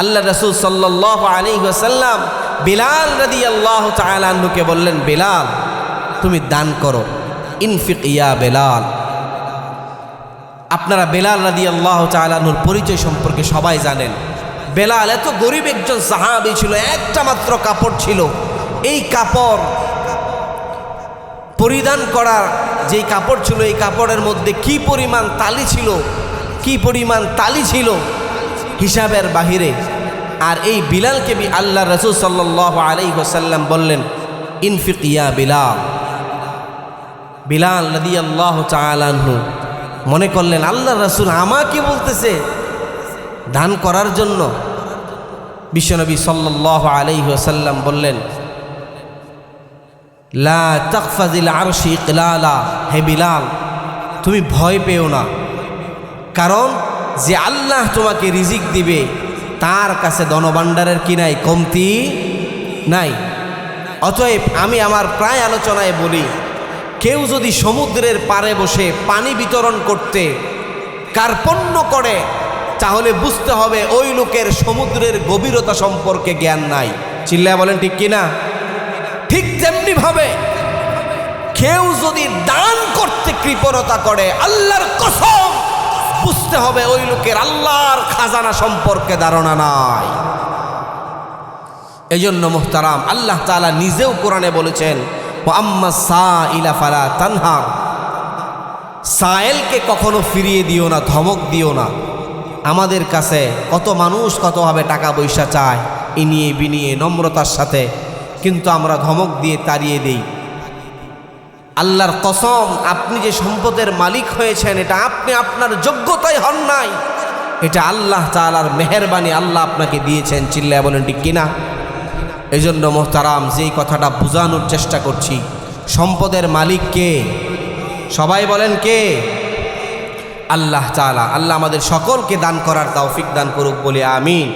আল্লাহ রাসূল সাল্লাল্লাহু আলাইহি ওয়াসাল্লাম বিলাল রাদিয়াল্লাহু তাআলা আনহুকে বললেন, বিলাল তুমি দান করো, ইনফিক ইয়া বেলাল। আপনারা বেলাল রাদিয়াল্লাহু তাআলা আনহুর পরিচয় সম্পর্কে সবাই জানেন। বেলাল এত গরিব একজন সাহাবী ছিল, একটা মাত্র কাপড় ছিল। এই কাপড় পরিধান করার যেই কাপড় ছিল, এই কাপড়ের মধ্যে কি পরিমাণ তালি ছিল হিসাবের বাহিরে। আর এই বিলালকে আল্লাহ রাসূল সাল্লাল্লাহু আলাইহি ওয়াসাল্লাম বললেন, ইনফিক ইয়া বিলাল। বিলাল রাদিয়াল্লাহু তাআলা আনহু মনে করলেন আল্লাহ রাসূল আমাকে বলতেছে দান করার জন্য। বিশ্বনবী সাল্লাল্লাহু আলাইহি ওয়াসাল্লাম বললেন, লা তাকফাজিল আরশি ইকলালা, হে বিলাল তুমি ভয় পেও না, কারণ যে আল্লাহ তোমাকে রিজিক দিবে তার কাছে ধনভাণ্ডারের কি নাই, কমতি নাই। অতএব আমি আমার প্রায় আলোচনায় বলি, কেউ যদি সমুদ্রের পাড়ে বসে পানি বিতরণ করতে কার্পণ্য করে, তাহলে বুঝতে হবে ওই লোকের সমুদ্রের গভীরতা সম্পর্কে জ্ঞান নাই। চিল্লায় বলেন ঠিক কিনা? ঠিক তেমনি ভাবে কেউ যদি দান করতে কৃপণতা করে, আল্লাহর কসম বুঝতে হবে ওই লোকের আল্লাহর খাজানা সম্পর্কে ধারণা নাই। এজন্য মুহতারাম, আল্লাহ তাআলা নিজেও কোরআনে বলেছেন, ওয়া আম্মা সাইলা ফালা তানহার, সায়েলকে কখনো ফিরিয়ে দিও না, ধমক দিও না। আমাদের কাছে কত মানুষ কতভাবে টাকা পয়সা চায়, ইনিয়ে বিনিয়ে নম্রতার সাথে, কিন্তু আমরা ধমক দিয়ে তাড়িয়ে দেই। আল্লাহর কসম, আপনি যে সম্পদের মালিক হয়েছেন এটা আপনি আপনার যোগ্যতায় হন নাই, এটা আল্লাহ তাআলার মেহেরবানি, আল্লাহ আপনাকে দিয়েছেন। চিল্লায় বলেন ঠিক কিনা? এই জন্য মোহতারাম, যেই কথাটা বোঝানোর চেষ্টা করছি, সম্পদের মালিক কে? সবাই বলেন কে? আল্লাহ তাআলা। আল্লাহ আমাদের সকলকে দান করার তৌফিক দান করুক বলে আমিন।